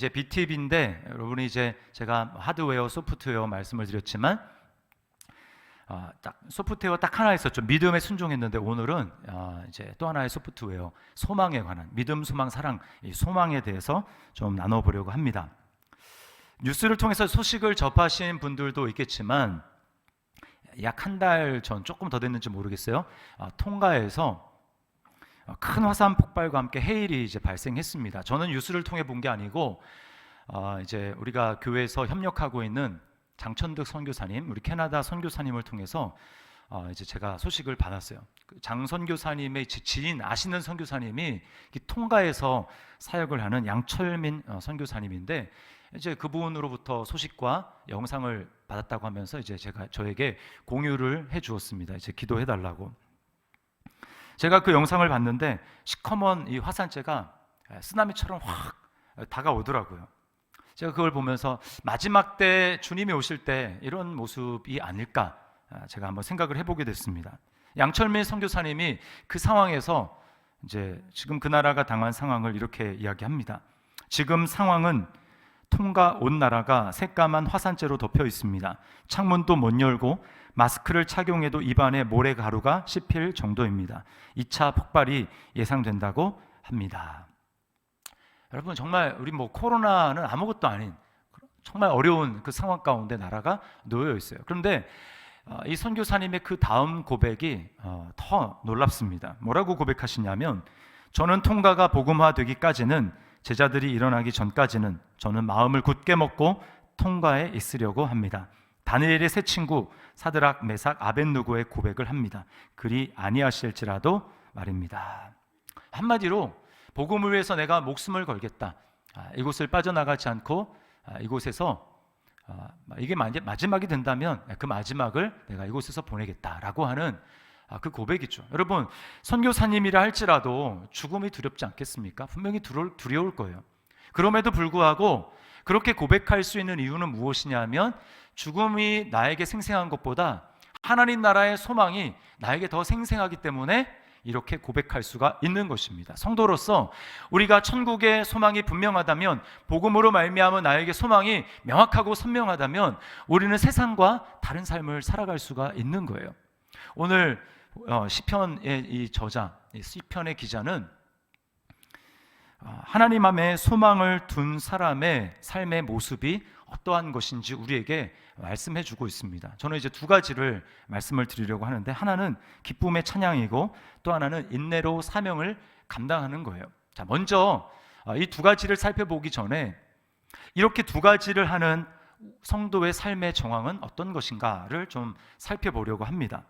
이제 B팁인데 여러분이 이제 제가 하드웨어, 소프트웨어 말씀을 드렸지만 딱 소프트웨어 딱 하나 있었죠. 믿음에 순종했는데 오늘은 이제 또 하나의 소프트웨어, 소망에 관한 믿음, 소망, 사랑, 이 소망에 대해서 좀 나눠보려고 합니다. 뉴스를 통해서 소식을 접하신 분들도 있겠지만 약 한 달 전, 조금 더 됐는지 모르겠어요. 통가에서 큰 화산 폭발과 함께 해일이 이제 발생했습니다. 저는 뉴스를 통해 본 게 아니고 이제 우리가 교회에서 협력하고 있는 장천득 선교사님, 우리 캐나다 선교사님을 통해서 이제 제가 소식을 받았어요. 장 선교사님의 지인 아시는 선교사님이 통가에서 사역을 하는 양철민 선교사님인데 이제 그분으로부터 소식과 영상을 받았다고 하면서 이제 제가 저에게 공유를 해주었습니다. 이제 기도해 달라고. 제가 그 영상을 봤는데 시커먼 이 화산재가 쓰나미처럼 확 다가오더라고요. 제가 그걸 보면서 마지막 때 주님이 오실 때 이런 모습이 아닐까 제가 한번 생각을 해보게 됐습니다. 양철민 선교사님이 그 상황에서 이제 지금 그 나라가 당한 상황을 이렇게 이야기합니다. 지금 상황은 통가 온 나라가 새까만 화산재로 덮여 있습니다. 창문도 못 열고 마스크를 착용해도 입안에 모래가루가 씹힐 정도입니다. 2차 폭발이 예상된다고 합니다. 여러분 정말 우리 코로나는 아무것도 아닌 정말 어려운 그 상황 가운데 나라가 놓여 있어요. 그런데 이 선교사님의 그 다음 고백이 더 놀랍습니다. 뭐라고 고백하시냐면 저는 통가가 복음화되기까지는 제자들이 일어나기 전까지는 저는 마음을 굳게 먹고 통가에 있으려고 합니다. 다니엘의 세 친구 사드락, 메삭, 아벳느고의 고백을 합니다. 그리 아니하실지라도 말입니다. 한마디로 복음을 위해서 내가 목숨을 걸겠다. 이곳을 빠져나가지 않고 이곳에서 이게 마지막이 된다면 그 마지막을 내가 이곳에서 보내겠다라고 하는 그 고백이죠. 여러분 선교사님이라 할지라도 죽음이 두렵지 않겠습니까? 분명히 두려울 거예요. 그럼에도 불구하고 그렇게 고백할 수 있는 이유는 무엇이냐 하면 죽음이 나에게 생생한 것보다 하나님 나라의 소망이 나에게 더 생생하기 때문에 이렇게 고백할 수가 있는 것입니다. 성도로서 우리가 천국의 소망이 분명하다면, 복음으로 말미암아 나에게 소망이 명확하고 선명하다면 우리는 세상과 다른 삶을 살아갈 수가 있는 거예요. 오늘 시편의 이 저자, 시편의 기자는 하나님 안에 소망을 둔 사람의 삶의 모습이 어떠한 것인지 우리에게 말씀해 주고 있습니다. 저는 이제 두 가지를 말씀을 드리려고 하는데, 하나는 기쁨의 찬양이고 또 하나는 인내로 사명을 감당하는 거예요. 자, 먼저 이 두 가지를 살펴보기 전에 이렇게 두 가지를 하는 성도의 삶의 정황은 어떤 것인가를 좀 살펴보려고 합니다.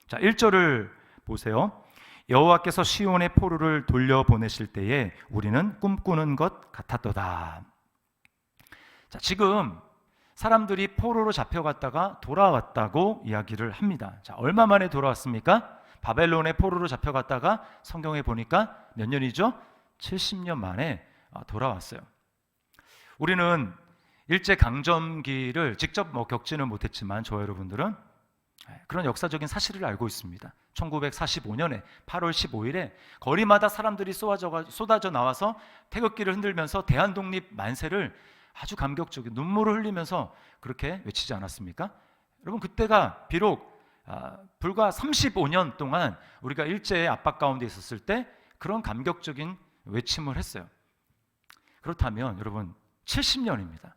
자, 1절을 보세요. 여호와께서 시온의 포로를 돌려보내실 때에 우리는 꿈꾸는 것 같았도다. 자, 지금 사람들이 포로로 잡혀갔다가 돌아왔다고 이야기를 합니다. 자, 얼마 만에 돌아왔습니까? 바벨론의 포로로 잡혀갔다가 성경에 보니까 몇 년이죠? 70년 만에 돌아왔어요. 우리는 일제강점기를 직접 직접 못했지만 저 여러분들은 그런 역사적인 사실을 알고 있습니다. 1945년에 8월 15일에 거리마다 사람들이 쏟아져 나와서 태극기를 흔들면서 대한독립 만세를 아주 감격적인 눈물을 흘리면서 그렇게 외치지 않았습니까? 여러분, 그때가 비록 불과 35년 동안 우리가 일제의 압박 가운데 있었을 때 그런 감격적인 외침을 했어요. 그렇다면 여러분, 70년입니다.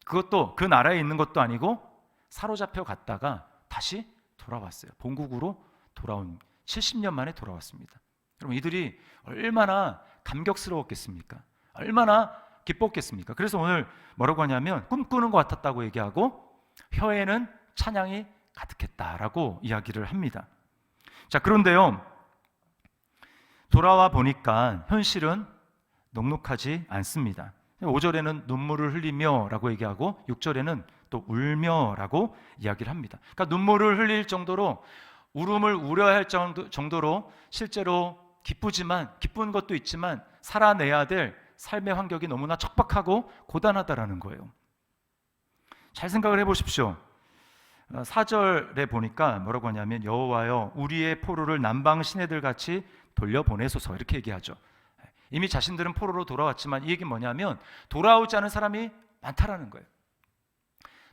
그것도 그 나라에 있는 것도 아니고 사로잡혀 갔다가 다시 돌아왔어요. 본국으로 돌아온 70년 만에 돌아왔습니다. 여러분, 이들이 얼마나 감격스러웠겠습니까? 얼마나 기뻤겠습니까? 그래서 오늘 뭐라고 하냐면 꿈꾸는 것 같았다고 얘기하고 혀에는 찬양이 가득했다라고 이야기를 합니다. 자, 그런데요, 돌아와 보니까 현실은 녹록하지 않습니다. 5절에는 눈물을 흘리며 라고 얘기하고 6절에는 또 울며 라고 이야기를 합니다. 그러니까 눈물을 흘릴 정도로, 울음을 우려할 정도로 실제로 기쁜 것도 있지만 살아내야 될 삶의 환경이 너무나 척박하고 고단하다라는 거예요. 잘 생각을 해보십시오. 4절에 보니까 뭐라고 하냐면 여호와여 우리의 포로를 남방 시내들 같이 돌려보내소서, 이렇게 얘기하죠. 이미 자신들은 포로로 돌아왔지만 이 얘기는 뭐냐면 돌아오지 않은 사람이 많다라는 거예요.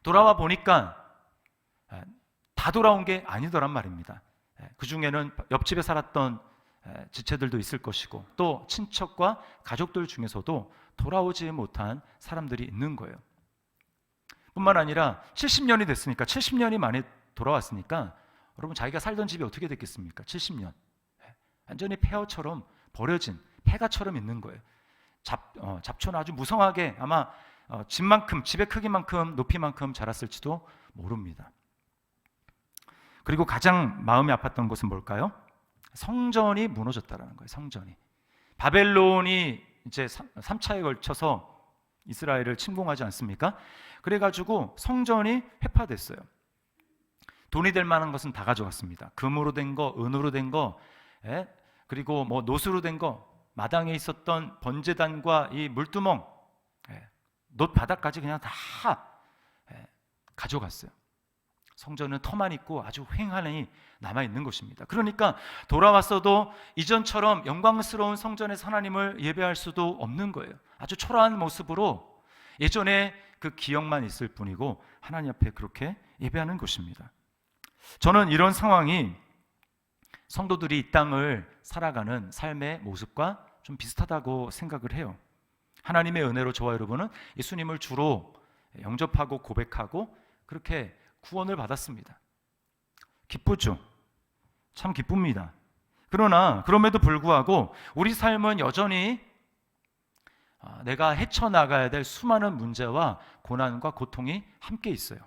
돌아와 보니까 다 돌아온 게 아니더란 말입니다. 그 중에는 옆집에 살았던 지체들도 있을 것이고 또 친척과 가족들 중에서도 돌아오지 못한 사람들이 있는 거예요. 뿐만 아니라 70년이 됐으니까 70년이 만에 돌아왔으니까 여러분 자기가 살던 집이 어떻게 됐겠습니까? 70년 완전히 폐허처럼 버려진 폐가처럼 있는 거예요. 잡초는 아주 무성하게 아마 집만큼 집의 크기만큼 높이만큼 자랐을지도 모릅니다. 그리고 가장 마음이 아팠던 것은 뭘까요? 성전이 무너졌다라는 거예요. 성전이 바벨론이 이제 3차에 걸쳐서 이스라엘을 침공하지 않습니까? 그래가지고 성전이 회파됐어요. 돈이 될 만한 것은 다 가져갔습니다. 금으로 된 거, 은으로 된 거, 그리고 뭐 노수로 된 거, 마당에 있었던 번제단과 이 물두멍, 놋 바닥까지 그냥 다 가져갔어요. 성전은 터만 있고 아주 휑하니 남아있는 것입니다. 그러니까 돌아왔어도 이전처럼 영광스러운 성전에서 하나님을 예배할 수도 없는 거예요. 아주 초라한 모습으로 예전에 그 기억만 있을 뿐이고 하나님 앞에 그렇게 예배하는 것입니다. 저는 이런 상황이 성도들이 이 땅을 살아가는 삶의 모습과 좀 비슷하다고 생각을 해요. 하나님의 은혜로 저와 여러분은 예수님을 주로 영접하고 고백하고 그렇게 구원을 받았습니다. 기쁘죠? 참 기쁩니다. 그러나 그럼에도 불구하고 우리 삶은 여전히 내가 헤쳐나가야 될 수많은 문제와 고난과 고통이 함께 있어요.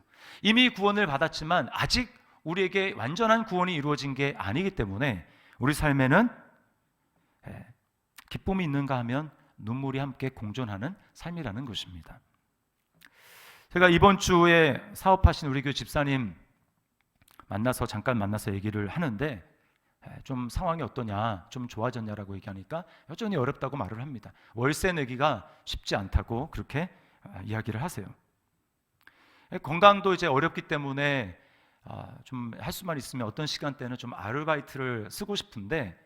이미 구원을 받았지만 아직 우리에게 완전한 구원이 이루어진 게 아니기 때문에 우리 삶에는 기쁨이 있는가 하면 눈물이 함께 공존하는 삶이라는 것입니다. 제가 이번 주에 사업하신 우리 교회 집사님 잠깐 만나서 얘기를 하는데 좀 상황이 어떠냐, 좀 좋아졌냐라고 얘기하니까 여전히 어렵다고 말을 합니다. 월세 내기가 쉽지 않다고 그렇게 이야기를 하세요. 건강도 이제 어렵기 때문에 좀 할 수만 있으면 어떤 시간대는 좀 아르바이트를 쓰고 싶은데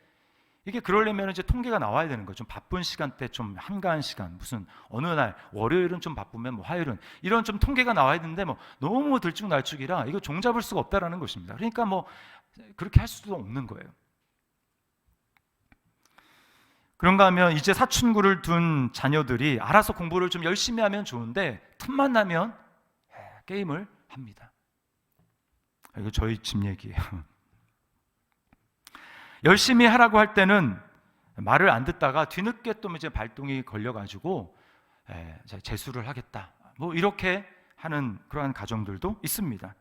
이게 그러려면 이제 통계가 나와야 되는 거예요. 좀 바쁜 시간대, 좀 한가한 시간, 무슨 어느 날 월요일은 좀 바쁘면 뭐 화요일은 이런 좀 통계가 나와야 되는데 뭐 너무 들쭉날쭉이라 이거 종잡을 수가 없다라는 것입니다. 그러니까 뭐 그렇게 할 수도 없는 거예요. 그런가 하면 이제 사춘구를 둔 자녀들이 알아서 공부를 좀 열심히 하면 좋은데 틈만 나면 게임을 합니다. 이거 저희 집 얘기예요. 열심히 하라고 할 때는 말을 안 듣다가 뒤늦게 또 이제 발동이 걸려가지고 재수를 하겠다. 뭐 이렇게 하는 그러한 가정들도 있습니다.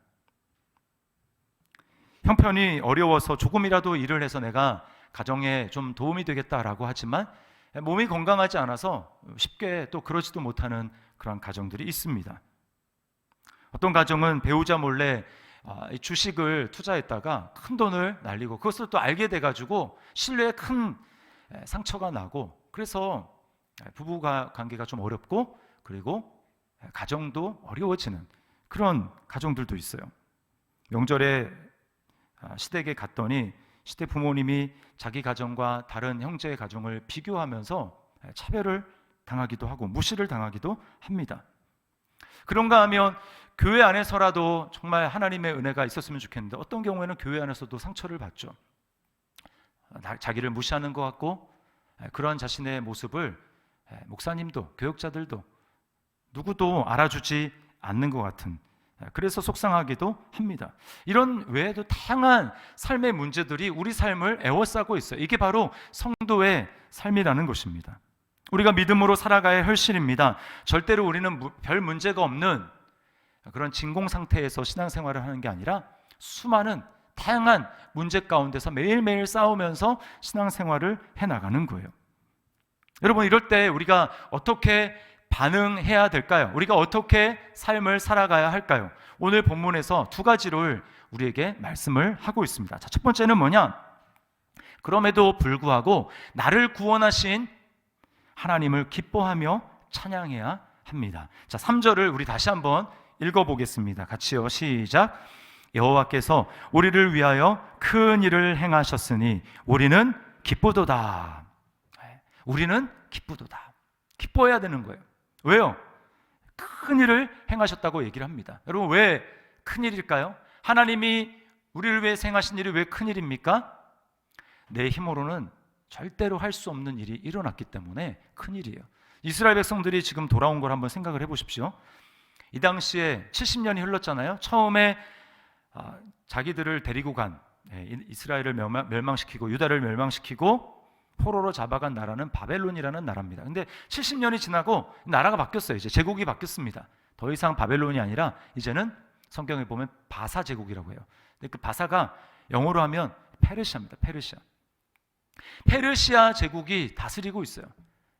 형편이 어려워서 조금이라도 일을 해서 내가 가정에 좀 도움이 되겠다라고 하지만 몸이 건강하지 않아서 쉽게 또 그러지도 못하는 그런 가정들이 있습니다. 어떤 가정은 배우자 몰래 주식을 투자했다가 큰 돈을 날리고 그것을 또 알게 돼가지고 신뢰에 큰 상처가 나고 그래서 부부 관계가 좀 어렵고 그리고 가정도 어려워지는 그런 가정들도 있어요. 명절에 시댁에 갔더니 시댁 부모님이 자기 가정과 다른 형제의 가정을 비교하면서 차별을 당하기도 하고 무시를 당하기도 합니다. 그런가 하면 교회 안에서라도 정말 하나님의 은혜가 있었으면 좋겠는데 어떤 경우에는 교회 안에서도 상처를 받죠. 자기를 무시하는 것 같고 그런 자신의 모습을 목사님도 교육자들도 누구도 알아주지 않는 것 같은 그래서 속상하기도 합니다. 이런 외에도 다양한 삶의 문제들이 우리 삶을 에워싸고 있어요. 이게 바로 성도의 삶이라는 것입니다. 우리가 믿음으로 살아가야 할 혈실입니다. 절대로 우리는 별 문제가 없는 그런 진공 상태에서 신앙생활을 하는 게 아니라 수많은 다양한 문제 가운데서 매일매일 싸우면서 신앙생활을 해나가는 거예요. 여러분 이럴 때 우리가 어떻게 반응해야 될까요? 우리가 어떻게 삶을 살아가야 할까요? 오늘 본문에서 두 가지를 우리에게 말씀을 하고 있습니다. 자, 첫 번째는 뭐냐? 그럼에도 불구하고 나를 구원하신 하나님을 기뻐하며 찬양해야 합니다. 자, 3절을 우리 다시 한번 읽어보겠습니다. 같이요. 시작. 여호와께서 우리를 위하여 큰 일을 행하셨으니 우리는 기쁘도다. 우리는 기쁘도다. 기뻐해야 되는 거예요. 왜요? 큰 일을 행하셨다고 얘기를 합니다. 여러분, 왜 큰 일일까요? 하나님이 우리를 위해 행하신 일이 왜 큰 일입니까? 내 힘으로는 절대로 할 수 없는 일이 일어났기 때문에 큰 일이에요. 이스라엘 백성들이 지금 돌아온 걸 한번 생각을 해보십시오. 이 당시에 70년이 흘렀잖아요. 처음에 자기들을 데리고 간 이스라엘을 멸망시키고 유다를 멸망시키고 포로로 잡아간 나라는 바벨론이라는 나라입니다. 근데 70년이 지나고 나라가 바뀌었어요. 이제 제국이 바뀌었습니다. 더 이상 바벨론이 아니라 이제는 성경에 보면 바사 제국이라고 해요. 근데 그 바사가 영어로 하면 페르시아입니다. 페르시아. 페르시아 제국이 다스리고 있어요.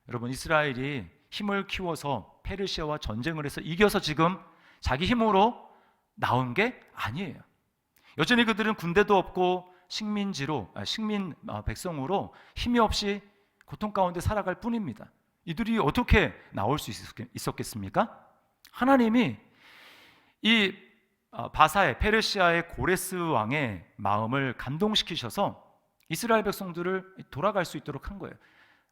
여러분, 이스라엘이 힘을 키워서 페르시아와 전쟁을 해서 이겨서 지금 자기 힘으로 나온 게 아니에요. 여전히 그들은 군대도 없고 식민 백성으로 힘이 없이 고통 가운데 살아갈 뿐입니다. 이들이 어떻게 나올 수 있었겠습니까? 하나님이 이 바사의 페르시아의 고레스 왕의 마음을 감동시키셔서 이스라엘 백성들을 돌아갈 수 있도록 한 거예요.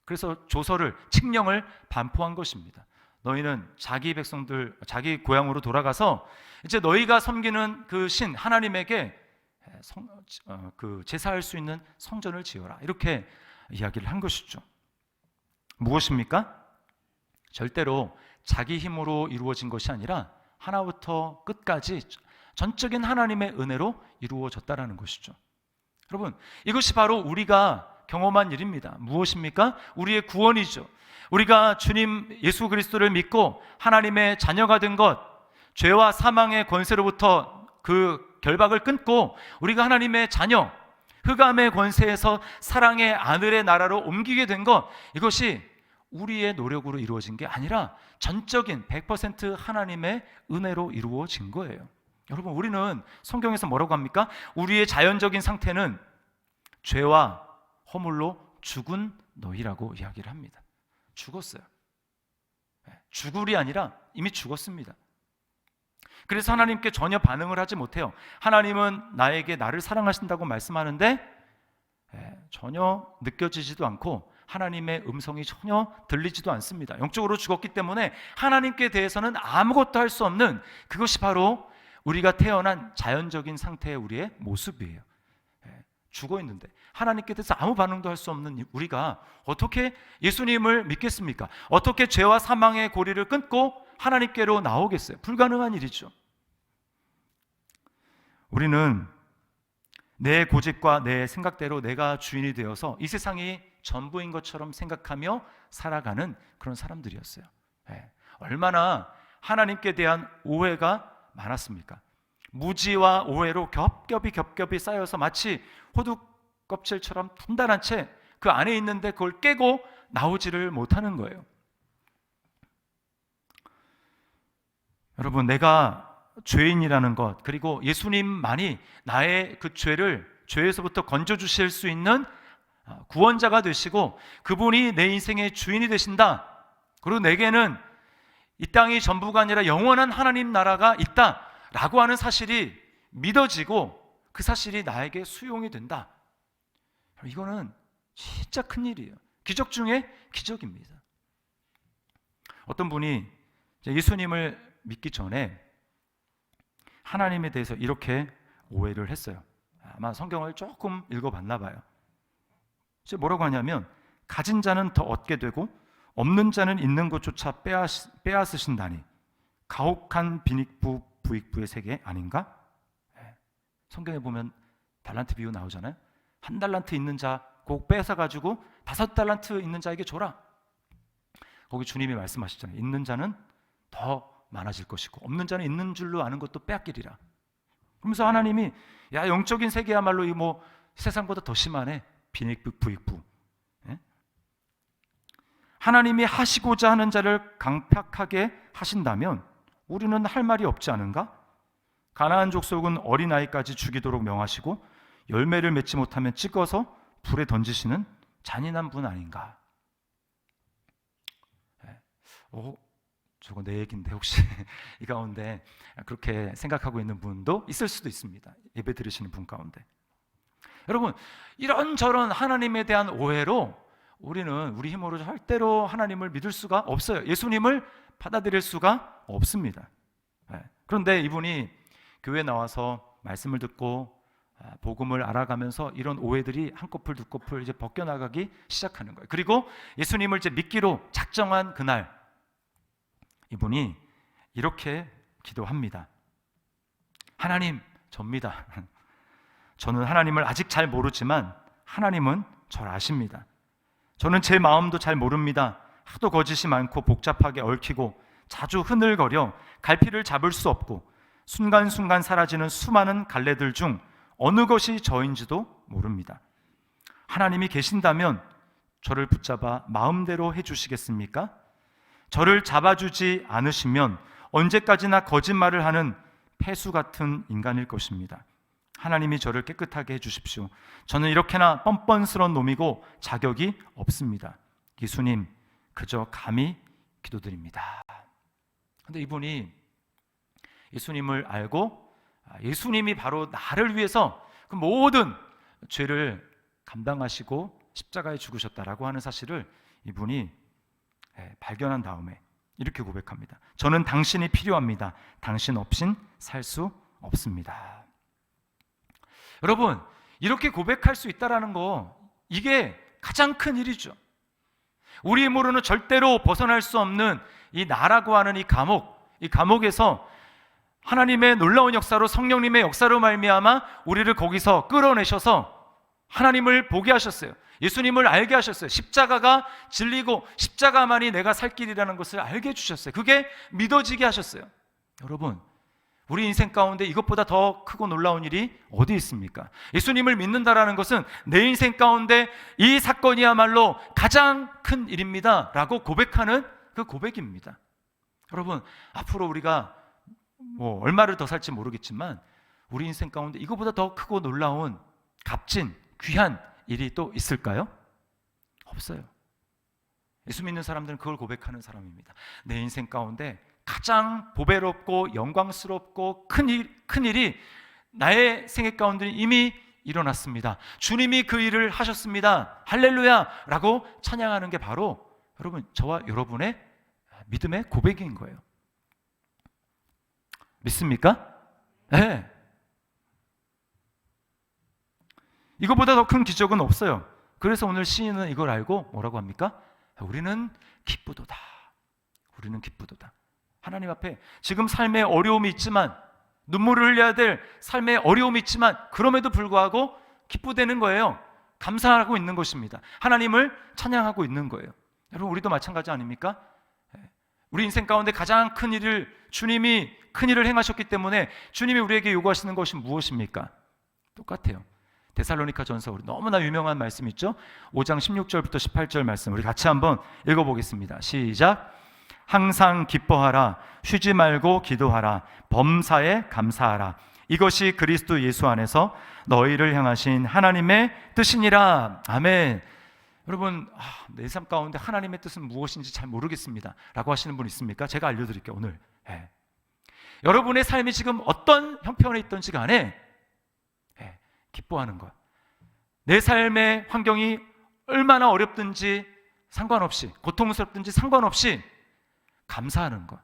그래서 조서를, 칙령을 반포한 것입니다. 너희는 자기 백성들, 자기 고향으로 돌아가서 이제 너희가 섬기는 그 신 하나님에게 제사할 수 있는 성전을 지어라. 이렇게 이야기를 한 것이죠. 무엇입니까? 절대로 자기 힘으로 이루어진 것이 아니라 하나부터 끝까지 전적인 하나님의 은혜로 이루어졌다라는 것이죠. 여러분, 이것이 바로 우리가 경험한 일입니다. 무엇입니까? 우리의 구원이죠. 우리가 주님 예수 그리스도를 믿고 하나님의 자녀가 된 것, 죄와 사망의 권세로부터 그 결박을 끊고 우리가 하나님의 자녀, 흑암의 권세에서 사랑의 아들의 나라로 옮기게 된 것, 이것이 우리의 노력으로 이루어진 게 아니라 전적인 100% 하나님의 은혜로 이루어진 거예요. 여러분, 우리는 성경에서 뭐라고 합니까? 우리의 자연적인 상태는 죄와 허물로 죽은 너희라고 이야기를 합니다. 죽었어요. 죽을이 아니라 이미 죽었습니다. 그래서 하나님께 전혀 반응을 하지 못해요. 하나님은 나를 사랑하신다고 말씀하는데 전혀 느껴지지도 않고 하나님의 음성이 전혀 들리지도 않습니다. 영적으로 죽었기 때문에 하나님께 대해서는 아무것도 할 수 없는, 그것이 바로 우리가 태어난 자연적인 상태의 우리의 모습이에요. 죽어 있는데 하나님께 대해서 아무 반응도 할 수 없는 우리가 어떻게 예수님을 믿겠습니까? 어떻게 죄와 사망의 고리를 끊고 하나님께로 나오겠어요? 불가능한 일이죠. 우리는 내 고집과 내 생각대로 내가 주인이 되어서 이 세상이 전부인 것처럼 생각하며 살아가는 그런 사람들이었어요. 얼마나 하나님께 대한 오해가 많았습니까? 무지와 오해로 겹겹이 쌓여서 마치 호두 껍질처럼 단단한 채 그 안에 있는데 그걸 깨고 나오지를 못하는 거예요. 여러분, 내가 죄인이라는 것, 그리고 예수님만이 나의 그 죄에서부터 건져주실 수 있는 구원자가 되시고 그분이 내 인생의 주인이 되신다. 그리고 내게는 이 땅이 전부가 아니라 영원한 하나님 나라가 있다라고 하는 사실이 믿어지고 그 사실이 나에게 수용이 된다. 이거는 진짜 큰일이에요. 기적 중에 기적입니다. 어떤 분이 예수님을 믿기 전에 하나님에 대해서 이렇게 오해를 했어요. 아마 성경을 조금 읽어봤나 봐요. 뭐라고 하냐면, 가진 자는 더 얻게 되고 없는 자는 있는 것조차 빼앗으신다니 가혹한 빈익부 부익부의 세계 아닌가? 성경에 보면 달란트 비유 나오잖아요. 1달란트 있는 자 꼭 뺏어가지고 5달란트 있는 자에게 줘라. 거기 주님이 말씀하시잖아요. 있는 자는 더 많아질 것이고 없는 자는 있는 줄로 아는 것도 빼앗기리라. 그러면서 하나님이 영적인 세계야말로 세상보다 더 심하네. 빈익부 부익부. 하나님이 하시고자 하는 자를 강팍하게 하신다면 우리는 할 말이 없지 않은가? 가나안 족속은 어린아이까지 죽이도록 명하시고 열매를 맺지 못하면 찍어서 불에 던지시는 잔인한 분 아닌가? 저거 내 얘기인데 혹시 이 가운데 그렇게 생각하고 있는 분도 있을 수도 있습니다. 예배 들으시는 분 가운데. 여러분, 이런저런 하나님에 대한 오해로 우리는 우리 힘으로 절대로 하나님을 믿을 수가 없어요. 예수님을 받아들일 수가 없습니다. 그런데 이분이 교회에 나와서 말씀을 듣고 복음을 알아가면서 이런 오해들이 한 코풀 두 코풀 이제 벗겨나가기 시작하는 거예요. 그리고 예수님을 이제 믿기로 작정한 그날 이분이 이렇게 기도합니다. 하나님, 접니다. 저는 하나님을 아직 잘 모르지만 하나님은 저를 아십니다. 저는 제 마음도 잘 모릅니다. 하도 거짓이 많고 복잡하게 얽히고 자주 흐늘거려 갈피를 잡을 수 없고 순간순간 사라지는 수많은 갈래들 중 어느 것이 저인지도 모릅니다. 하나님이 계신다면 저를 붙잡아 마음대로 해주시겠습니까? 저를 잡아주지 않으시면 언제까지나 거짓말을 하는 폐수 같은 인간일 것입니다. 하나님이 저를 깨끗하게 해주십시오. 저는 이렇게나 뻔뻔스러운 놈이고 자격이 없습니다. 예수님, 그저 감히 기도드립니다. 근데 이분이 예수님을 알고 예수님이 바로 나를 위해서 그 모든 죄를 감당하시고 십자가에 죽으셨다라고 하는 사실을 이분이 발견한 다음에 이렇게 고백합니다. 저는 당신이 필요합니다. 당신 없인 살 수 없습니다. 여러분, 이렇게 고백할 수 있다라는 거, 이게 가장 큰 일이죠. 우리 힘으로는 절대로 벗어날 수 없는 이 나라고 하는 이 감옥에서 하나님의 놀라운 역사로, 성령님의 역사로 말미암아 우리를 거기서 끌어내셔서 하나님을 보게 하셨어요. 예수님을 알게 하셨어요. 십자가가 진리고 십자가만이 내가 살 길이라는 것을 알게 해주셨어요. 그게 믿어지게 하셨어요. 여러분, 우리 인생 가운데 이것보다 더 크고 놀라운 일이 어디 있습니까? 예수님을 믿는다라는 것은 내 인생 가운데 이 사건이야말로 가장 큰 일입니다 라고 고백하는 그 고백입니다. 여러분, 앞으로 우리가 얼마를 더 살지 모르겠지만 우리 인생 가운데 이거보다 더 크고 놀라운 값진 귀한 일이 또 있을까요? 없어요. 예수 믿는 사람들은 그걸 고백하는 사람입니다. 내 인생 가운데 가장 보배롭고 영광스럽고 큰 일이 나의 생애 가운데 이미 일어났습니다. 주님이 그 일을 하셨습니다. 할렐루야 라고 찬양하는 게 바로 여러분, 저와 여러분의 믿음의 고백인 거예요. 믿습니까? 네. 이거보다 더 큰 기적은 없어요. 그래서 오늘 시인은 이걸 알고 뭐라고 합니까? 우리는 기쁘도다. 우리는 기쁘도다. 하나님 앞에 지금 삶에 어려움이 있지만, 눈물을 흘려야 될 삶에 어려움이 있지만 그럼에도 불구하고 기쁘다는 거예요. 감사하고 있는 것입니다. 하나님을 찬양하고 있는 거예요. 여러분, 우리도 마찬가지 아닙니까? 우리 인생 가운데 가장 큰 일을, 주님이 큰 일을 행하셨기 때문에 주님이 우리에게 요구하시는 것이 무엇입니까? 똑같아요. 데살로니가 전서, 우리 너무나 유명한 말씀 있죠? 5장 16절부터 18절 말씀 우리 같이 한번 읽어보겠습니다. 시작. 항상 기뻐하라. 쉬지 말고 기도하라. 범사에 감사하라. 이것이 그리스도 예수 안에서 너희를 향하신 하나님의 뜻이니라. 아멘. 여러분, 내 삶 가운데 하나님의 뜻은 무엇인지 잘 모르겠습니다 라고 하시는 분 있습니까? 제가 알려드릴게요. 오늘 여러분의 삶이 지금 어떤 형편에 있든지 간에 기뻐하는 것, 내 삶의 환경이 얼마나 어렵든지 상관없이, 고통스럽든지 상관없이 감사하는 것,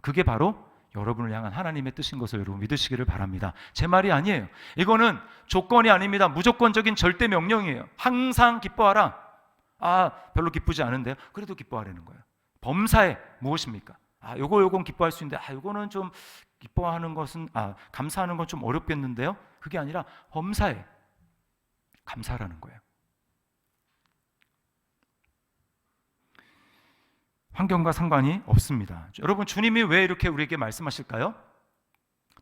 그게 바로 여러분을 향한 하나님의 뜻인 것을 여러분 믿으시기를 바랍니다. 제 말이 아니에요. 이거는 조건이 아닙니다. 무조건적인 절대 명령이에요. 항상 기뻐하라. 별로 기쁘지 않은데요. 그래도 기뻐하라는 거예요. 범사에 무엇입니까? 요건 기뻐할 수 있는데 요거는 좀 기뻐하는 것은 감사하는 건 좀 어렵겠는데요. 그게 아니라 범사에 감사하라는 거예요. 환경과 상관이 없습니다. 여러분, 주님이 왜 이렇게 우리에게 말씀하실까요?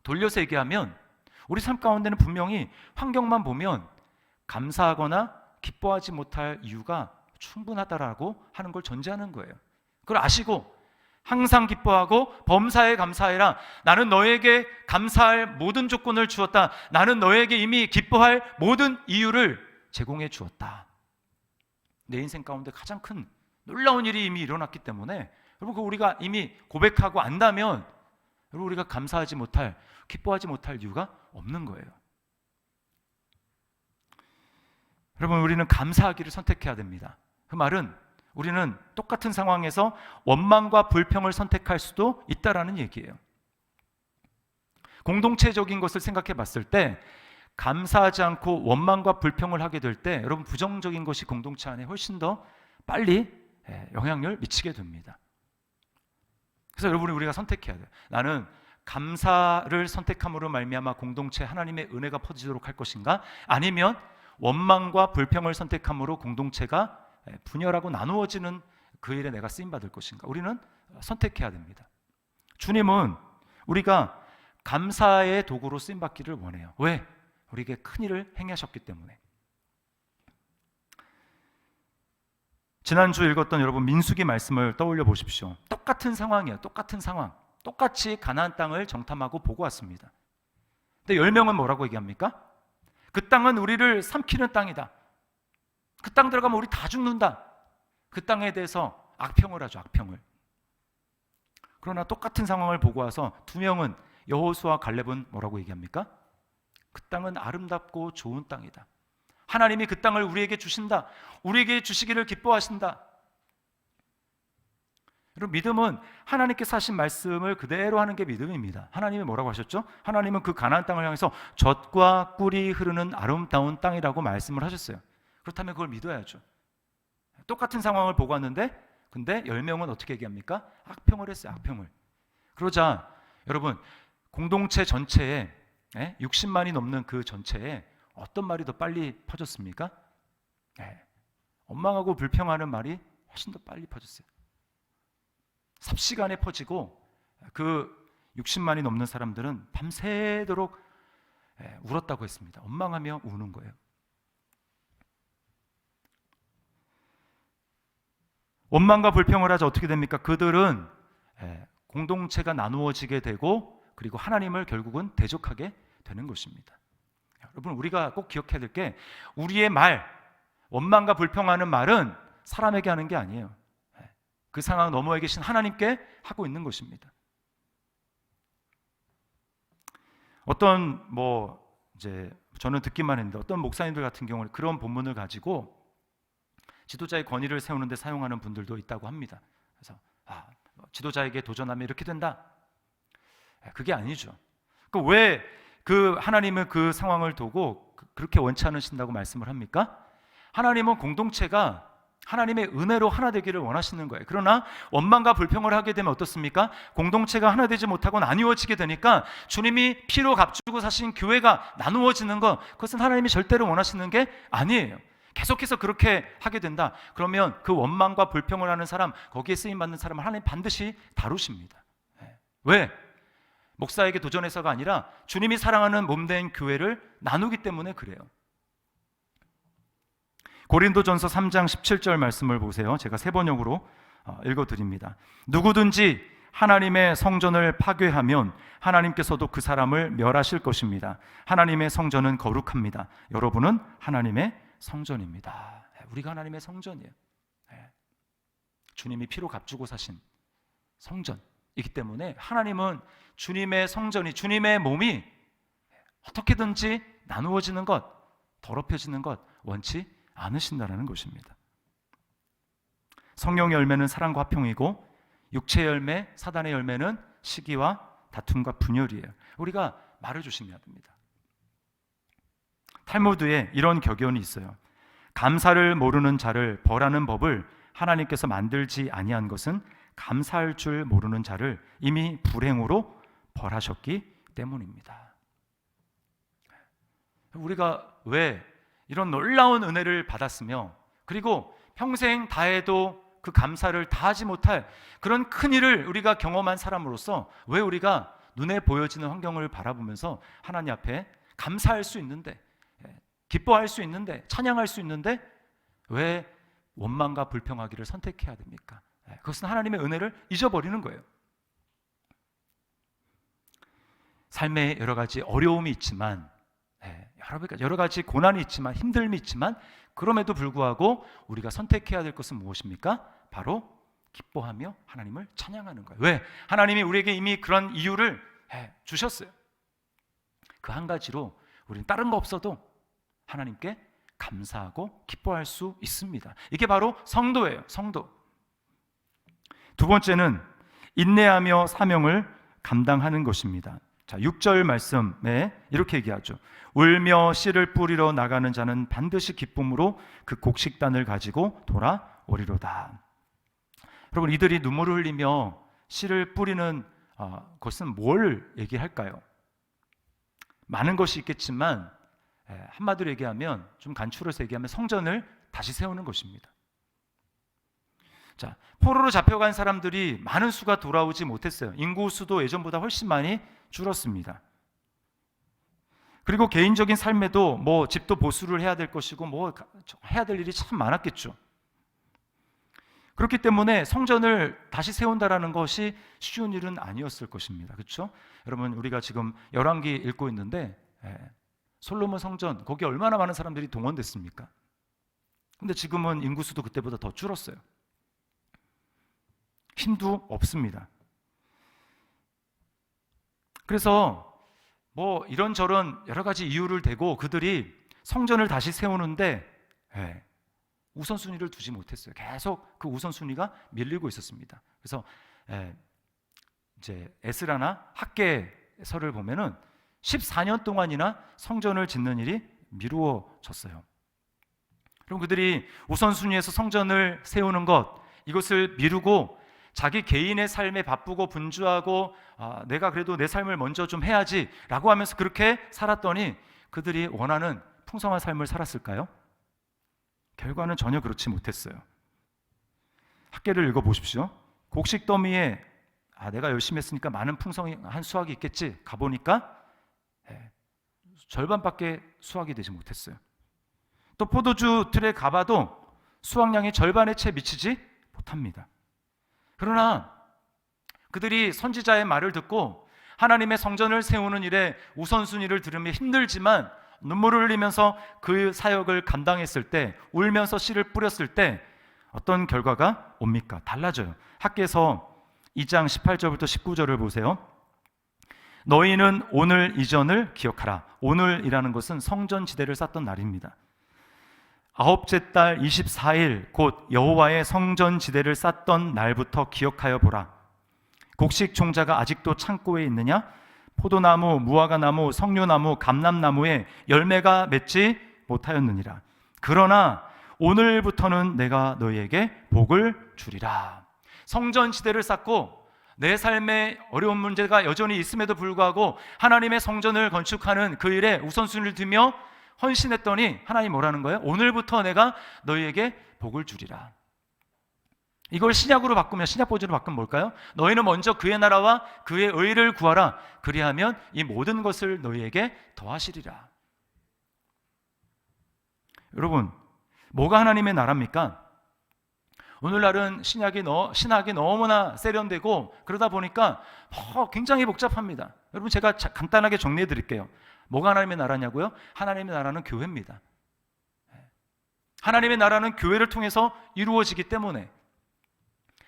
돌려서 얘기하면 우리 삶 가운데는 분명히 환경만 보면 감사하거나 기뻐하지 못할 이유가 충분하다라고 하는 걸 전제하는 거예요. 그걸 아시고 항상 기뻐하고 범사에 감사해라. 나는 너에게 감사할 모든 조건을 주었다. 나는 너에게 이미 기뻐할 모든 이유를 제공해 주었다. 내 인생 가운데 가장 큰 놀라운 일이 이미 일어났기 때문에 여러분, 우리가 이미 고백하고 안다면 여러분, 우리가 감사하지 못할, 기뻐하지 못할 이유가 없는 거예요. 여러분, 우리는 감사하기를 선택해야 됩니다. 그 말은 우리는 똑같은 상황에서 원망과 불평을 선택할 수도 있다라는 얘기예요. 공동체적인 것을 생각해 봤을 때 감사하지 않고 원망과 불평을 하게 될 때 여러분 부정적인 것이 공동체 안에 훨씬 더 빨리 영향을 미치게 됩니다. 그래서 여러분이 우리가 선택해야 돼요. 나는 감사를 선택함으로 말미암아 공동체 하나님의 은혜가 퍼지도록 할 것인가? 아니면 원망과 불평을 선택함으로 공동체가 분열하고 나누어지는 그 일에 내가 쓰임받을 것인가? 우리는 선택해야 됩니다. 주님은 우리가 감사의 도구로 쓰임받기를 원해요. 왜? 우리에게 큰 일을 행하셨기 때문에. 지난주 읽었던 여러분 민수기 말씀을 떠올려 보십시오. 똑같은 상황이에요. 똑같은 상황. 똑같이 가나안 땅을 정탐하고 보고 왔습니다. 근데 10명은 뭐라고 얘기합니까? 그 땅은 우리를 삼키는 땅이다. 그 땅 들어가면 우리 다 죽는다. 그 땅에 대해서 악평을 하죠. 악평을. 그러나 똑같은 상황을 보고 와서 2명은 여호수아와 갈렙은 뭐라고 얘기합니까? 그 땅은 아름답고 좋은 땅이다. 하나님이 그 땅을 우리에게 주신다. 우리에게 주시기를 기뻐하신다. 여러분 믿음은 하나님께서 하신 말씀을 그대로 하는 게 믿음입니다. 하나님이 뭐라고 하셨죠? 하나님은 그 가나안 땅을 향해서 젖과 꿀이 흐르는 아름다운 땅이라고 말씀을 하셨어요. 그렇다면 그걸 믿어야죠. 똑같은 상황을 보고 왔는데 근데 10명은 어떻게 얘기합니까? 악평을 했어요. 악평을. 그러자 여러분 공동체 전체에 60만이 넘는 그 전체에 어떤 말이 더 빨리 퍼졌습니까? 원망하고 불평하는 말이 훨씬 더 빨리 퍼졌어요. 삽시간에 퍼지고 그 60만이 넘는 사람들은 밤새도록 울었다고 했습니다. 원망하며 우는 거예요. 원망과 불평을 하자 어떻게 됩니까? 그들은 공동체가 나누어지게 되고 그리고 하나님을 결국은 대적하게 되는 것입니다. 여러분 우리가 꼭 기억해야 될 게 우리의 말, 원망과 불평하는 말은 사람에게 하는 게 아니에요. 그 상황 너머에 계신 하나님께 하고 있는 것입니다. 어떤 이제 저는 듣기만 했는데 어떤 목사님들 같은 경우는 그런 본문을 가지고 지도자의 권위를 세우는 데 사용하는 분들도 있다고 합니다. 그래서 지도자에게 도전하면 이렇게 된다. 그게 아니죠. 왜 그 하나님은 그 상황을 두고 그렇게 원치 않으신다고 말씀을 합니까? 하나님은 공동체가 하나님의 은혜로 하나 되기를 원하시는 거예요. 그러나 원망과 불평을 하게 되면 어떻습니까? 공동체가 하나 되지 못하고 나누어지게 되니까 주님이 피로 값주고 사신 교회가 나누어지는 것, 그것은 하나님이 절대로 원하시는 게 아니에요. 계속해서 그렇게 하게 된다. 그러면 그 원망과 불평을 하는 사람, 거기에 쓰임받는 사람을 하나님 반드시 다루십니다. 왜? 목사에게 도전해서가 아니라 주님이 사랑하는 몸된 교회를 나누기 때문에 그래요. 고린도전서 3장 17절 말씀을 보세요. 제가 세 번역으로 읽어드립니다. 누구든지 하나님의 성전을 파괴하면 하나님께서도 그 사람을 멸하실 것입니다. 하나님의 성전은 거룩합니다. 여러분은 하나님의 성전입니다. 우리가 하나님의 성전이에요. 주님이 피로 값주고 사신 성전이기 때문에 하나님은 주님의 성전이, 주님의 몸이 어떻게든지 나누어지는 것, 더럽혀지는 것 원치 않으신다는 것입니다. 성령의 열매는 사랑과 화평이고 육체의 열매, 사단의 열매는 시기와 다툼과 분열이에요. 우리가 말을 조심해야 됩니다. 탈무드에 이런 격언이 있어요. 감사를 모르는 자를 벌하는 법을 하나님께서 만들지 아니한 것은 감사할 줄 모르는 자를 이미 불행으로 벌하셨기 때문입니다. 우리가 왜 이런 놀라운 은혜를 받았으며 그리고 평생 다해도 그 감사를 다하지 못할 그런 큰 일을 우리가 경험한 사람으로서 왜 우리가 눈에 보여지는 환경을 바라보면서 하나님 앞에 감사할 수 있는데, 기뻐할 수 있는데, 찬양할 수 있는데 왜 원망과 불평하기를 선택해야 됩니까? 그것은 하나님의 은혜를 잊어버리는 거예요. 삶에 여러 가지 어려움이 있지만, 여러 가지 고난이 있지만, 힘듦이 있지만 그럼에도 불구하고 우리가 선택해야 될 것은 무엇입니까? 바로 기뻐하며 하나님을 찬양하는 거예요. 왜? 하나님이 우리에게 이미 그런 이유를 주셨어요. 그 한 가지로 우리는 다른 거 없어도 하나님께 감사하고 기뻐할 수 있습니다. 이게 바로 성도예요. 성도. 두 번째는 인내하며 사명을 감당하는 것입니다. 자, 6절 말씀에 이렇게 얘기하죠. 울며 씨를 뿌리러 나가는 자는 반드시 기쁨으로 그 곡식단을 가지고 돌아오리로다. 여러분, 이들이 눈물을 흘리며 씨를 뿌리는 것은 뭘 얘기할까요? 많은 것이 있겠지만 한마디로 얘기하면, 좀 간추려서 얘기하면 성전을 다시 세우는 것입니다. 자, 포로로 잡혀간 사람들이 많은 수가 돌아오지 못했어요. 인구 수도 예전보다 훨씬 많이 줄었습니다. 그리고 개인적인 삶에도 뭐 집도 보수를 해야 될 것이고 뭐 해야 될 일이 참 많았겠죠. 그렇기 때문에 성전을 다시 세운다라는 것이 쉬운 일은 아니었을 것입니다. 그렇죠? 여러분, 우리가 지금 열왕기 읽고 있는데 솔로몬 성전, 거기에 얼마나 많은 사람들이 동원됐습니까? 근데 지금은 인구수도 그때보다 더 줄었어요. 힘도 없습니다. 그래서 뭐 이런저런 여러 가지 이유를 대고 그들이 성전을 다시 세우는데 우선순위를 두지 못했어요. 계속 그 우선순위가 밀리고 있었습니다. 그래서 이제 에스라나 학개서를 보면은 14년 동안이나 성전을 짓는 일이 미루어졌어요. 그럼 그들이 우선순위에서 성전을 세우는 것, 이것을 미루고 자기 개인의 삶에 바쁘고 분주하고 내가 그래도 내 삶을 먼저 좀 해야지 라고 하면서 그렇게 살았더니 그들이 원하는 풍성한 삶을 살았을까요? 결과는 전혀 그렇지 못했어요. 학계를 읽어보십시오. 곡식 더미에 내가 열심히 했으니까 많은 풍성한 수확이 있겠지, 가보니까 절반밖에 수확이 되지 못했어요. 또 포도주 틀에 가봐도 수확량의 절반에 채 미치지 못합니다. 그러나 그들이 선지자의 말을 듣고 하나님의 성전을 세우는 일에 우선순위를 들으며 힘들지만 눈물을 흘리면서 그 사역을 감당했을 때, 울면서 씨를 뿌렸을 때 어떤 결과가 옵니까? 달라져요. 학개서 2장 18절부터 19절을 보세요. 너희는 오늘 이전을 기억하라. 오늘이라는 것은 성전 지대를 쌓던 날입니다. 아홉째 달 24일 곧 여호와의 성전 지대를 쌓던 날부터 기억하여 보라. 곡식 종자가 아직도 창고에 있느냐? 포도나무, 무화과나무, 석류나무, 감람나무에 열매가 맺지 못하였느니라. 그러나 오늘부터는 내가 너희에게 복을 주리라. 성전 지대를 쌓고 내 삶에 어려운 문제가 여전히 있음에도 불구하고 하나님의 성전을 건축하는 그 일에 우선순위를 두며 헌신했더니 하나님 뭐라는 거예요? 오늘부터 내가 너희에게 복을 주리라. 이걸 신약으로 바꾸면, 신약 버전으로 바꾸면 뭘까요? 너희는 먼저 그의 나라와 그의 의를 구하라. 그리하면 이 모든 것을 너희에게 더하시리라. 여러분, 뭐가 하나님의 나라입니까? 오늘날은 신학이 너무나 세련되고 그러다 보니까 굉장히 복잡합니다. 여러분, 제가 간단하게 정리해 드릴게요. 뭐가 하나님의 나라냐고요? 하나님의 나라는 교회입니다. 하나님의 나라는 교회를 통해서 이루어지기 때문에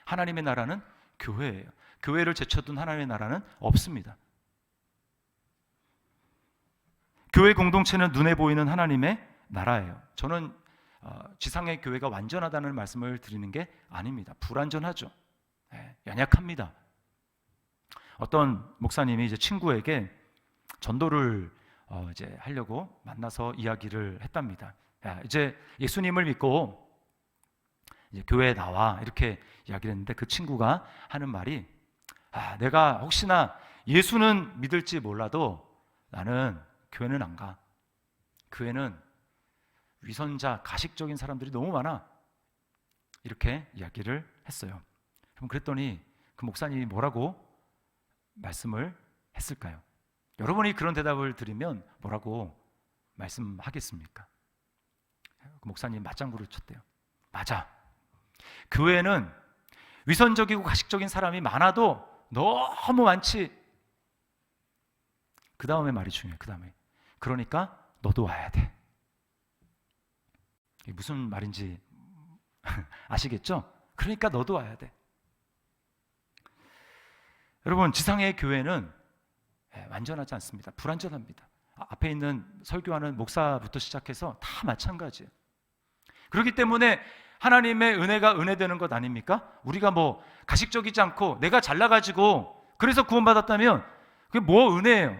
하나님의 나라는 교회예요. 교회를 제쳐둔 하나님의 나라는 없습니다. 교회 공동체는 눈에 보이는 하나님의 나라예요. 저는 지상의 교회가 완전하다는 말씀을 드리는 게 아닙니다. 불완전하죠. 연약합니다. 어떤 목사님이 이제 친구에게 전도를 이제 하려고 만나서 이야기를 했답니다. 이제 예수님을 믿고 이제 교회에 나와, 이렇게 이야기를 했는데 그 친구가 하는 말이 내가 혹시나 예수는 믿을지 몰라도 나는 교회는 안 가. 교회는 위선자, 가식적인 사람들이 너무 많아. 이렇게 이야기를 했어요. 그럼 그랬더니 그 목사님이 뭐라고 말씀을 했을까요? 여러분이 그런 대답을 드리면 뭐라고 말씀하겠습니까? 그 목사님 맞장구를 쳤대요. 맞아. 교회는 위선적이고 가식적인 사람이 많아도 너무 많지. 그 다음에 말이 중요해요. 그 다음에. 그러니까 너도 와야 돼. 이게 무슨 말인지 아시겠죠? 그러니까 너도 와야 돼. 여러분, 지상의 교회는 완전하지 않습니다. 불완전합니다. 앞에 있는 설교하는 목사부터 시작해서 다 마찬가지예요. 그렇기 때문에 하나님의 은혜가 은혜되는 것 아닙니까? 우리가 뭐 가식적이지 않고 내가 잘나가지고 그래서 구원받았다면 그게 뭐 은혜예요?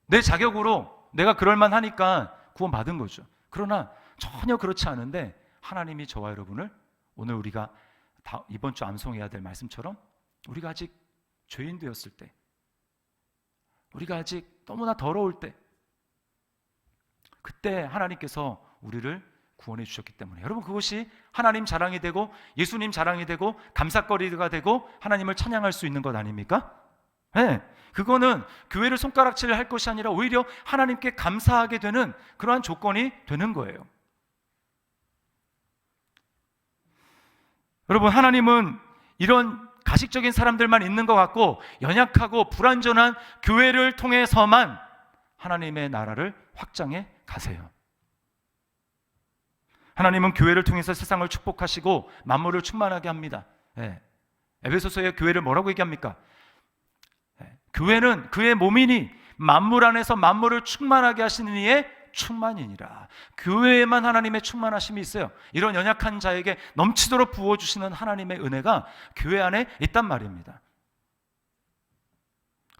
내 자격으로 내가 그럴만 하니까 구원받은 거죠. 그러나 전혀 그렇지 않은데 하나님이 저와 여러분을 오늘 우리가 이번 주 암송해야 될 말씀처럼 우리가 아직 죄인 되었을 때, 우리가 아직 너무나 더러울 때, 그때 하나님께서 우리를 구원해 주셨기 때문에 여러분, 그것이 하나님 자랑이 되고 예수님 자랑이 되고 감사거리가 되고 하나님을 찬양할 수 있는 것 아닙니까? 네, 그거는 교회를 손가락질 할 것이 아니라 오히려 하나님께 감사하게 되는 그러한 조건이 되는 거예요. 여러분, 하나님은 이런 가식적인 사람들만 있는 것 같고 연약하고 불완전한 교회를 통해서만 하나님의 나라를 확장해 가세요. 하나님은 교회를 통해서 세상을 축복하시고 만물을 충만하게 합니다. 네. 에베소서의 교회를 뭐라고 얘기합니까? 네. 교회는 그의 몸이니 만물 안에서 만물을 충만하게 하시는 이의 충만이니라. 교회에만 하나님의 충만하심이 있어요. 이런 연약한 자에게 넘치도록 부어주시는 하나님의 은혜가 교회 안에 있단 말입니다.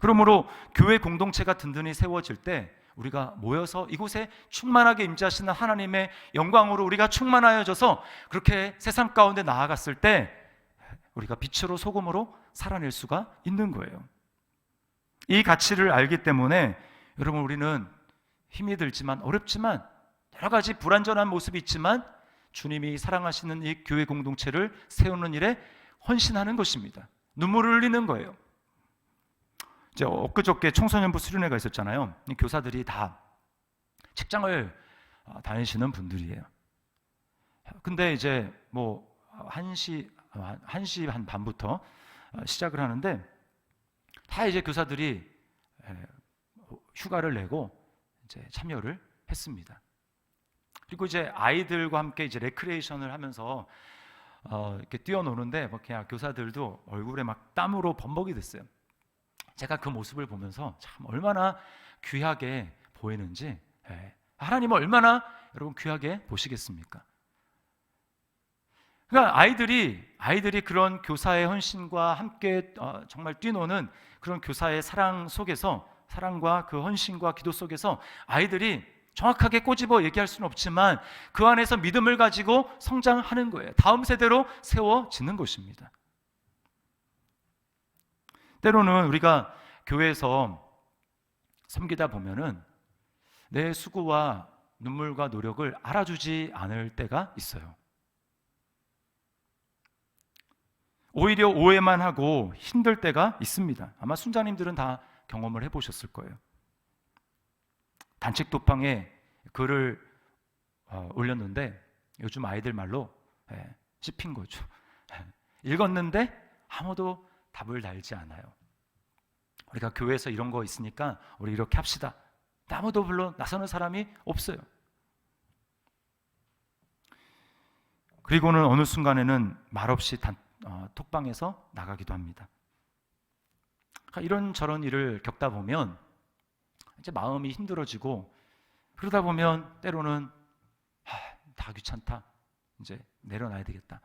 그러므로 교회 공동체가 든든히 세워질 때 우리가 모여서 이곳에 충만하게 임재하시는 하나님의 영광으로 우리가 충만하여져서 그렇게 세상 가운데 나아갔을 때 우리가 빛으로 소금으로 살아낼 수가 있는 거예요. 이 가치를 알기 때문에 여러분, 우리는 힘이 들지만 어렵지만 여러 가지 불완전한 모습이 있지만 주님이 사랑하시는 이 교회 공동체를 세우는 일에 헌신하는 것입니다. 눈물을 흘리는 거예요. 이제 엊그저께 청소년부 수련회가 있었잖아요. 교사들이 다 직장을 다니시는 분들이에요. 근데 이제 뭐 1시 한 반부터 시작을 하는데 다 이제 교사들이 휴가를 내고 이제 참여를 했습니다. 그리고 이제 아이들과 함께 이제 레크레이션을 하면서 이렇게 뛰어노는데 뭐 그냥 교사들도 얼굴에 막 땀으로 범벅이 됐어요. 제가 그 모습을 보면서 참 얼마나 귀하게 보이는지, 하나님은 얼마나 여러분 귀하게 보시겠습니까? 그러니까 아이들이 그런 교사의 헌신과 함께 정말 뛰노는 그런 교사의 사랑 속에서, 사랑과 그 헌신과 기도 속에서 아이들이 정확하게 꼬집어 얘기할 수는 없지만 그 안에서 믿음을 가지고 성장하는 거예요. 다음 세대로 세워지는 것입니다. 때로는 우리가 교회에서 섬기다 보면은 내 수고와 눈물과 노력을 알아주지 않을 때가 있어요. 오히려 오해만 하고 힘들 때가 있습니다. 아마 순자님들은 다 경험을 해보셨을 거예요. 단체 독방에 글을 올렸는데 요즘 아이들 말로 씹힌 거죠. 읽었는데 아무도 답을 달지 않아요. 우리가 교회에서 이런 거 있으니까 우리 이렇게 합시다. 아무도 별로 나서는 사람이 없어요. 그리고는 어느 순간에는 말없이 톡방에서 나가기도 합니다. 이런저런 일을 겪다 보면 이제 마음이 힘들어지고, 그러다 보면 때로는 다 귀찮다, 이제 내려놔야 되겠다,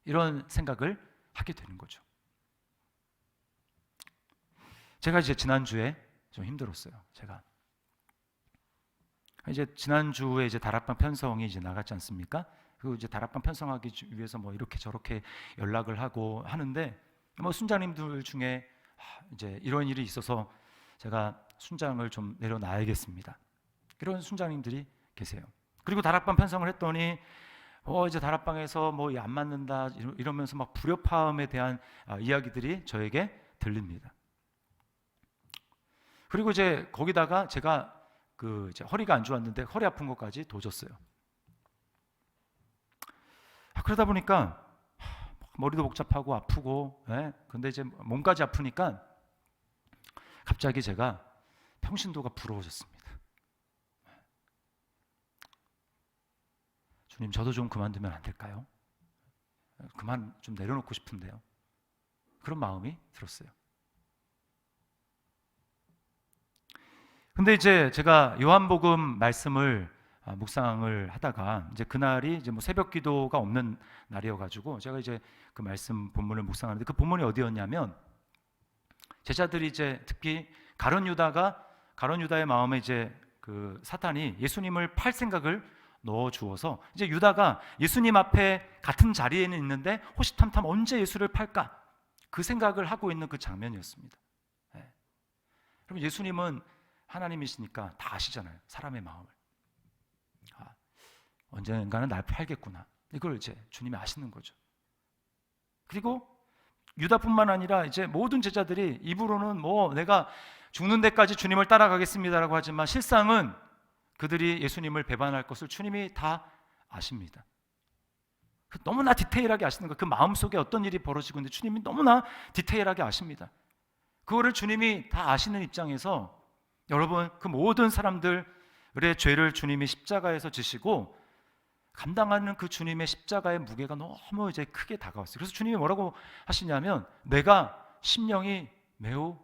이런 생각을 하게 되는 거죠. 제가 이제 지난주에 좀 힘들었어요. 제가 이제 지난주에 이제 다락방 편성이 이제 나갔지 않습니까? 그 이제 다락방 편성하기 위해서 뭐 이렇게 저렇게 연락을 하고 하는데, 뭐 순장님들 중에 이제 이런 일이 있어서 제가 순장을 좀 내려놔야겠습니다, 이런 순장님들이 계세요. 그리고 다락방 편성을 했더니 이제 다락방에서 뭐 안 맞는다 이러면서 막 불협화음에 대한 이야기들이 저에게 들립니다. 그리고 이제 거기다가 제가 그 이제 허리가 안 좋았는데 허리 아픈 것까지 도졌어요. 그러다 보니까 머리도 복잡하고 아프고, 근데 이제 몸까지 아프니까 갑자기 제가 평신도가 부러워졌습니다. 주님, 저도 좀 그만두면 안 될까요? 그만 좀 내려놓고 싶은데요. 그런 마음이 들었어요. 근데 이제 제가 요한복음 말씀을 묵상을 하다가 이제 그날이 이제 뭐 새벽 기도가 없는 날이어가지고 제가 이제 그 말씀 본문을 묵상하는데 그 본문이 어디였냐면 제자들이 이제 특히 가룟 유다의 마음에 이제 그 사탄이 예수님을 팔 생각을 넣어 주어서 이제 유다가 예수님 앞에 같은 자리에는 있는데 호시탐탐 언제 예수를 팔까 그 생각을 하고 있는 그 장면이었습니다. 네. 그럼 예수님은 하나님이시니까 다 아시잖아요. 사람의 마음을. 언젠가는 날 팔겠구나. 이걸 이제 주님이 아시는 거죠. 그리고 유다뿐만 아니라 이제 모든 제자들이 입으로는 뭐 내가 죽는 데까지 주님을 따라가겠습니다라고 하지만 실상은 그들이 예수님을 배반할 것을 주님이 다 아십니다. 너무나 디테일하게 아시는 거예요. 그 마음속에 어떤 일이 벌어지고 있는데 주님이 너무나 디테일하게 아십니다. 그거를 주님이 다 아시는 입장에서 여러분 그 모든 사람들의 죄를 주님이 십자가에서 지시고 감당하는 그 주님의 십자가의 무게가 너무 이제 크게 다가왔어요. 그래서 주님이 뭐라고 하시냐면 내가 심령이 매우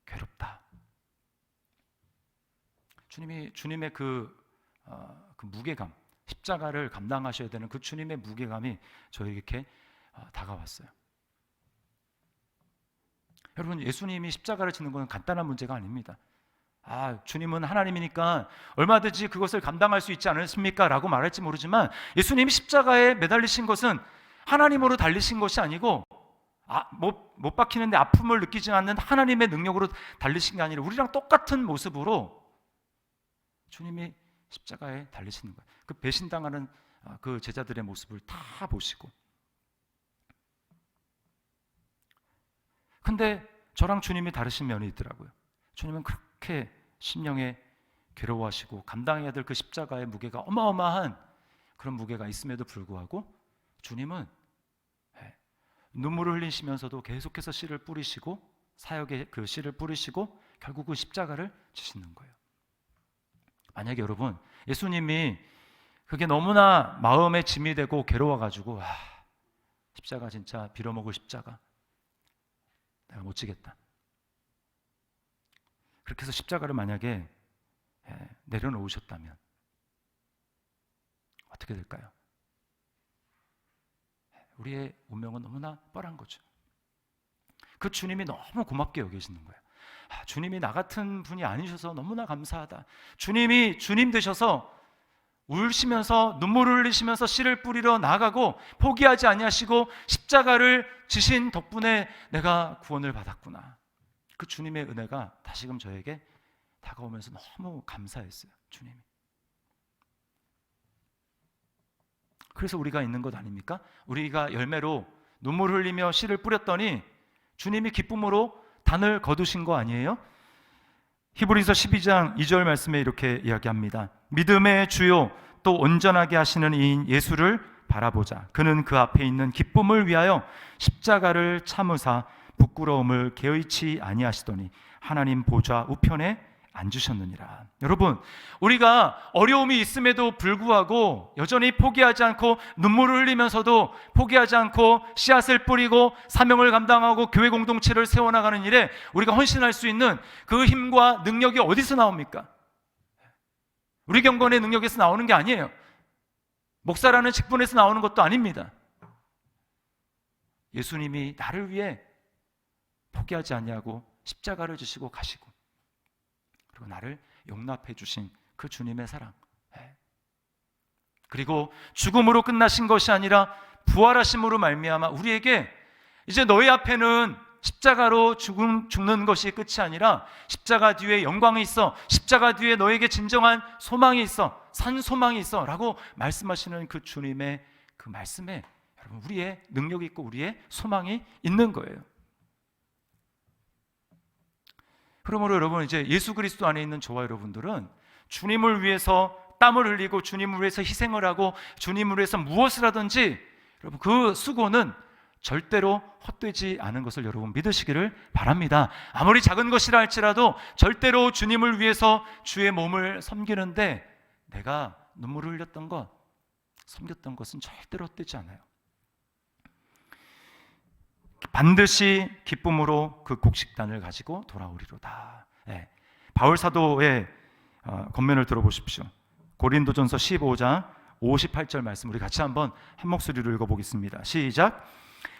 괴롭다. 주님의 그 무게감, 십자가를 감당하셔야 되는 그 주님의 무게감이 저에게 이렇게 다가왔어요. 여러분 예수님이 십자가를 지는 것은 간단한 문제가 아닙니다. 주님은 하나님이니까 얼마든지 그것을 감당할 수 있지 않습니까? 라고 말할지 모르지만 예수님이 십자가에 매달리신 것은 하나님으로 달리신 것이 아니고 못 박히는데 아픔을 느끼지 않는 하나님의 능력으로 달리신 게 아니라 우리랑 똑같은 모습으로 주님이 십자가에 달리시는 거예요. 그 배신당하는 그 제자들의 모습을 다 보시고 근데 저랑 주님이 다르신 면이 있더라고요. 주님은 그렇게 심령에 괴로워하시고 감당해야 될 그 십자가의 무게가 어마어마한 그런 무게가 있음에도 불구하고 주님은 눈물을 흘리시면서도 계속해서 씨를 뿌리시고 사역의 그 씨를 뿌리시고 결국 그 십자가를 지시는 거예요. 만약에 여러분 예수님이 그게 너무나 마음에 짐이 되고 괴로워가지고 십자가 진짜 빌어먹을 십자가 내가 못 지겠다. 그렇게 해서 십자가를 만약에 내려놓으셨다면 어떻게 될까요? 우리의 운명은 너무나 뻔한 거죠. 그 주님이 너무 고맙게 여기시는 거예요. 주님이 나 같은 분이 아니셔서 너무나 감사하다. 주님이 주님 되셔서 울시면서 눈물을 흘리시면서 씨를 뿌리러 나가고 포기하지 아니하시고 십자가를 지신 덕분에 내가 구원을 받았구나. 그 주님의 은혜가 다시금 저에게 다가오면서 너무 감사했어요. 주님이. 그래서 우리가 있는 것 아닙니까? 우리가 열매로 눈물을 흘리며 씨를 뿌렸더니 주님이 기쁨으로 단을 거두신 거 아니에요? 히브리서 12장 2절 말씀에 이렇게 이야기합니다. 믿음의 주요 또 온전하게 하시는 이인 예수를 바라보자. 그는 그 앞에 있는 기쁨을 위하여 십자가를 참으사 부끄러움을 개의치 아니하시더니 하나님 보좌 우편에 앉으셨느니라. 여러분, 우리가 어려움이 있음에도 불구하고 여전히 포기하지 않고 눈물을 흘리면서도 포기하지 않고 씨앗을 뿌리고 사명을 감당하고 교회 공동체를 세워나가는 일에 우리가 헌신할 수 있는 그 힘과 능력이 어디서 나옵니까? 우리 경건의 능력에서 나오는 게 아니에요. 목사라는 직분에서 나오는 것도 아닙니다. 예수님이 나를 위해 포기하지 아니하고 십자가를 지시고 가시고 그리고 나를 용납해 주신 그 주님의 사랑, 그리고 죽음으로 끝나신 것이 아니라 부활하심으로 말미암아 우리에게 이제 너희 앞에는 십자가로 죽는 것이 끝이 아니라 십자가 뒤에 영광이 있어, 십자가 뒤에 너에게 진정한 소망이 있어, 산 소망이 있어 라고 말씀하시는 그 주님의 그 말씀에 여러분 우리의 능력이 있고 우리의 소망이 있는 거예요. 그러므로 여러분 이제 예수 그리스도 안에 있는 저와 여러분들은 주님을 위해서 땀을 흘리고 주님을 위해서 희생을 하고 주님을 위해서 무엇을 하든지 여러분 그 수고는 절대로 헛되지 않은 것을 여러분 믿으시기를 바랍니다. 아무리 작은 것이라 할지라도 절대로 주님을 위해서 주의 몸을 섬기는데 내가 눈물을 흘렸던 것, 섬겼던 것은 절대로 헛되지 않아요. 반드시 기쁨으로 그 곡식단을 가지고 돌아오리로다. 바울 사도의 권면을 들어보십시오. 고린도전서 15장 58절 말씀 우리 같이 한번 한 목소리로 읽어보겠습니다. 시작.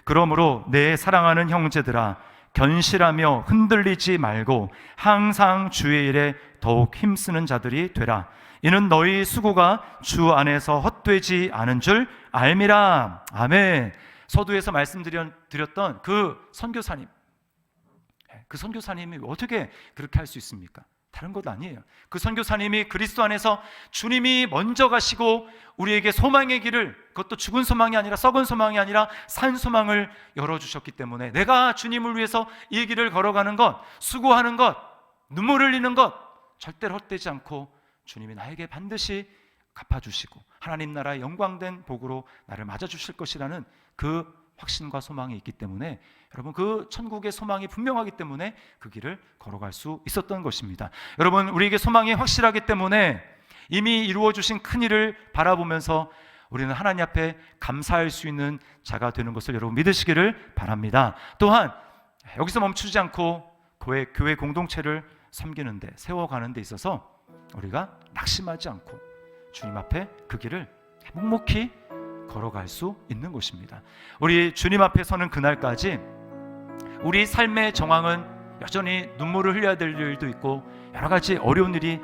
그러므로 내 사랑하는 형제들아 견실하며 흔들리지 말고 항상 주의 일에 더욱 힘쓰는 자들이 되라. 이는 너희 수고가 주 안에서 헛되지 않은 줄 알미라. 아멘. 서두에서 말씀드렸던 그 선교사님이 어떻게 그렇게 할 수 있습니까? 다른 것 아니에요. 그 선교사님이 그리스도 안에서 주님이 먼저 가시고 우리에게 소망의 길을, 그것도 죽은 소망이 아니라 썩은 소망이 아니라 산 소망을 열어주셨기 때문에 내가 주님을 위해서 이 길을 걸어가는 것, 수고하는 것, 눈물 흘리는 것 절대로 헛되지 않고 주님이 나에게 반드시 갚아주시고 하나님 나라의 영광된 복으로 나를 맞아주실 것이라는 그 확신과 소망이 있기 때문에 여러분 그 천국의 소망이 분명하기 때문에 그 길을 걸어갈 수 있었던 것입니다. 여러분 우리에게 소망이 확실하기 때문에 이미 이루어주신 큰 일을 바라보면서 우리는 하나님 앞에 감사할 수 있는 자가 되는 것을 여러분 믿으시기를 바랍니다. 또한 여기서 멈추지 않고 교회 공동체를 섬기는데 세워가는 데 있어서 우리가 낙심하지 않고 주님 앞에 그 길을 묵묵히 걸어갈 수 있는 것입니다. 우리 주님 앞에 서는 그날까지 우리 삶의 정황은 여전히 눈물을 흘려야 될 일도 있고 여러 가지 어려운 일이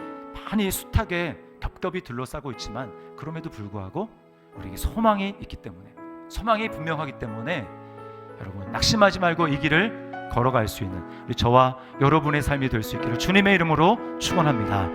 많이 숱하게 겹겹이 둘러싸고 있지만 그럼에도 불구하고 우리에게 소망이 있기 때문에, 소망이 분명하기 때문에 여러분 낙심하지 말고 이 길을 걸어갈 수 있는 우리 저와 여러분의 삶이 될 수 있기를 주님의 이름으로 축원합니다.